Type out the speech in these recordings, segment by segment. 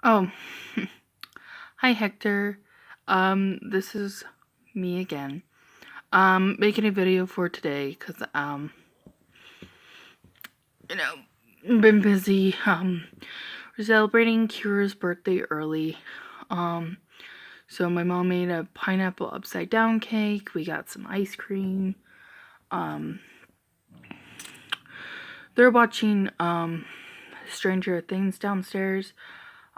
Oh, hi Hector. This is me again. Making a video for today because you know, been busy. We're celebrating Kira's birthday early. So my mom made a pineapple upside down cake. We got some ice cream. Um, they're watching Stranger Things downstairs.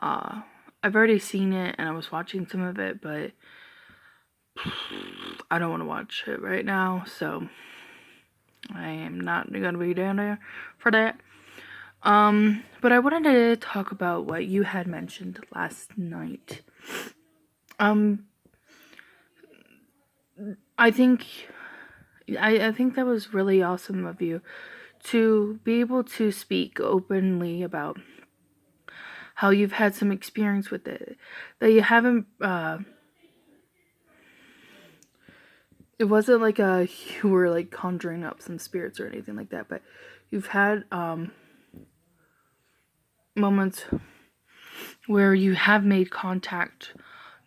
I've already seen it and I was watching some of it, but I don't want to watch it right now, so I am not gonna be down there for that. But I wanted to talk about what you had mentioned last night. Um, I think I think that was really awesome of you to be able to speak openly about how you've had some experience with it, that you haven't. It wasn't like you were like conjuring up some spirits or anything like that, but you've had moments where you have made contact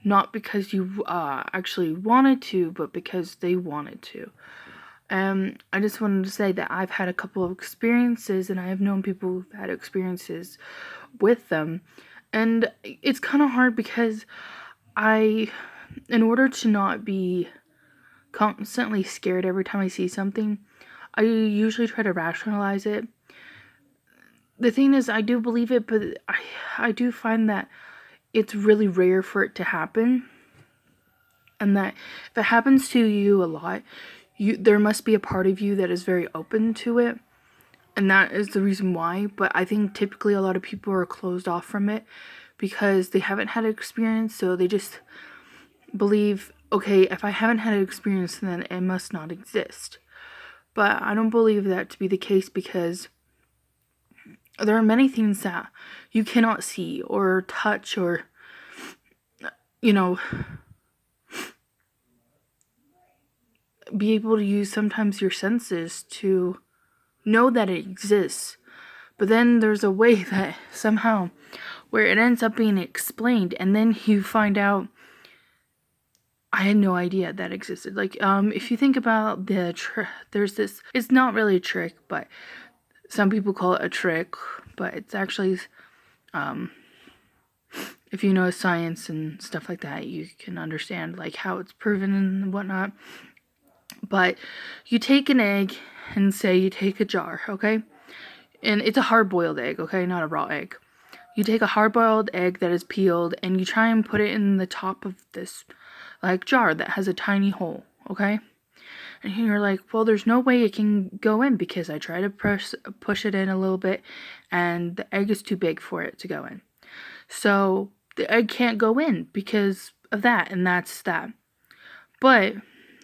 not because you actually wanted to, but because they wanted to. I just wanted to say that I've had a couple of experiences, and I have known people who've had experiences with them, and it's kind of hard because in order to not be constantly scared every time I see something, I usually try to rationalize it. The thing is, I do believe it, but I do find that it's really rare for it to happen, and that if it happens to you a lot, there must be a part of you that is very open to it, and that is the reason why. But I think typically a lot of people are closed off from it because they haven't had an experience, so they just believe, okay, if I haven't had an experience, then it must not exist. But I don't believe that to be the case, because there are many things that you cannot see or touch or, you know, be able to use sometimes your senses to know that it exists. But then there's a way that somehow where it ends up being explained, and then you find out, I had no idea that existed. Like, if you think about there's this, it's not really a trick, but some people call it a trick, but it's actually, if you know science and stuff like that, you can understand like how it's proven and whatnot. But you take an egg and say you take a jar, okay? And it's a hard-boiled egg, okay? Not a raw egg. You take a hard-boiled egg that is peeled and you try and put it in the top of this like jar that has a tiny hole, okay? And you're like, well, there's no way it can go in because I try to push it in a little bit and the egg is too big for it to go in. So the egg can't go in because of that, and that's that. But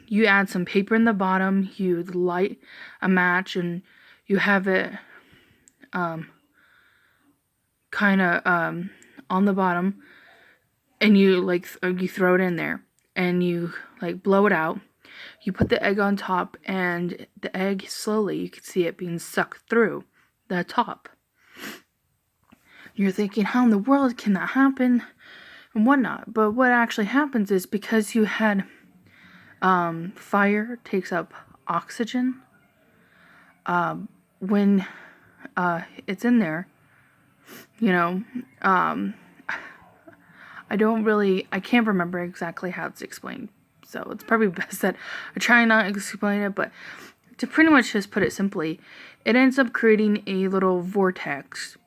you add some paper in the bottom, you light a match, and you have it kind of on the bottom, and you you throw it in there and you like blow it out. You put the egg on top, and the egg slowly, you can see it being sucked through the top. You're thinking, how in the world can that happen and whatnot? But what actually happens is because you had fire takes up oxygen. When it's in there, you know, I can't remember exactly how it's explained. So it's probably best that I try not to explain it, but to pretty much just put it simply, it ends up creating a little vortex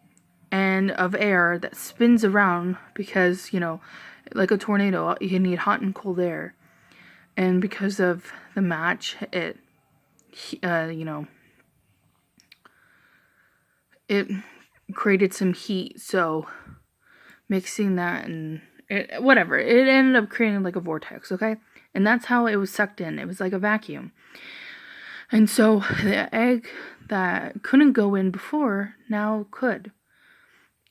and of air that spins around because, like a tornado, you need hot and cold air. And because of the match, it created some heat. So mixing that and whatever, it ended up creating like a vortex, okay? And that's how it was sucked in. It was like a vacuum. And so the egg that couldn't go in before now could.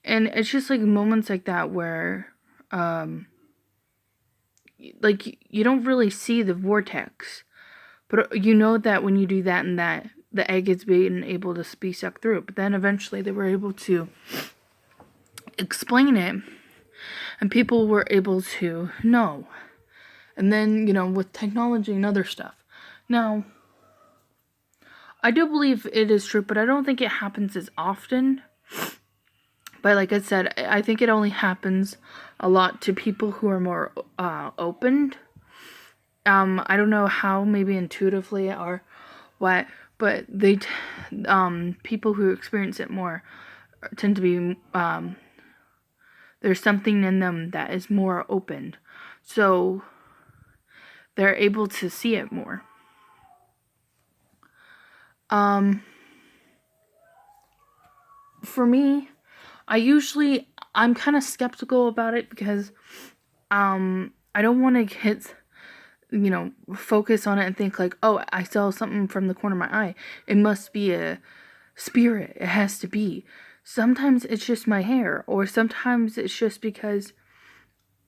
And it's just like moments like that where like you don't really see the vortex, but you know that when you do that and that, the egg is being able to be sucked through. But then eventually they were able to explain it and people were able to know. And then, with technology and other stuff. Now, I do believe it is true, but I don't think it happens as often. But like I said, I think it only happens a lot to people who are more opened. I don't know how, maybe intuitively or what, but people who experience it more tend to be, there's something in them that is more opened. So they're able to see it more. For me, I'm kind of skeptical about it because I don't want to get, focus on it and think like, oh, I saw something from the corner of my eye. It must be a spirit. It has to be. Sometimes it's just my hair, or sometimes it's just because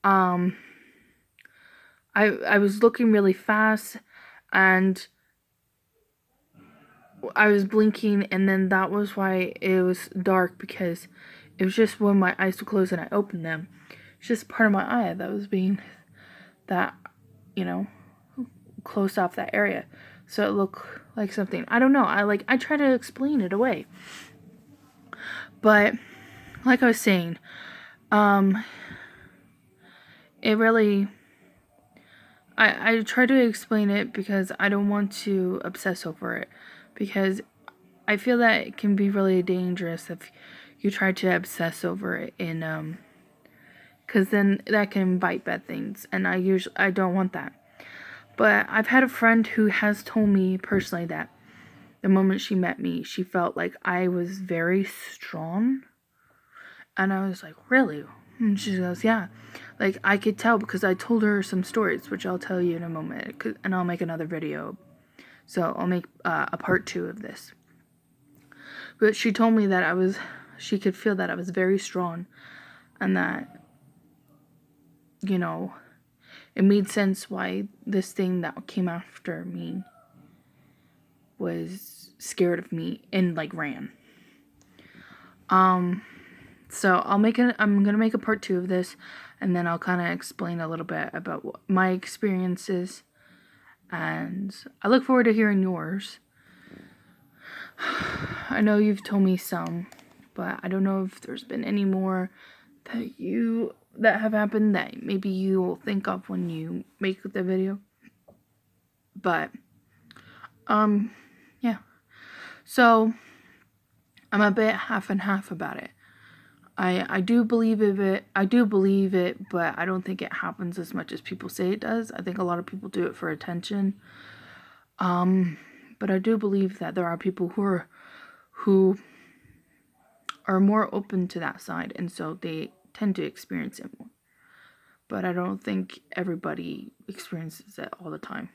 I was looking really fast and I was blinking, and then that was why it was dark, because it was just when my eyes were closed and I opened them. It's just part of my eye that was being closed off that area. So it looked like something. I don't know. I try to explain it away. But like I was saying, it really, I try to explain it because I don't want to obsess over it, because I feel that it can be really dangerous if you try to obsess over it, and because then that can invite bad things, and I don't want that. But I've had a friend who has told me personally that the moment she met me, she felt like I was very strong. And I was like, really? And she goes, yeah. Like, I could tell because I told her some stories, which I'll tell you in a moment. And I'll make another video. So I'll make a part 2 of this. But she told me that she could feel that I was very strong. And that, it made sense why this thing that came after me was scared of me and ran. So I'm gonna make a part 2 of this, and then I'll kind of explain a little bit about my experiences, and I look forward to hearing yours. I know you've told me some, but I don't know if there's been any more that have happened that maybe you will think of when you make the video. But yeah. So I'm a bit half and half about it. I do believe it, but I don't think it happens as much as people say it does. I think a lot of people do it for attention. But I do believe that there are people who are more open to that side, and so they tend to experience it more. But I don't think everybody experiences it all the time.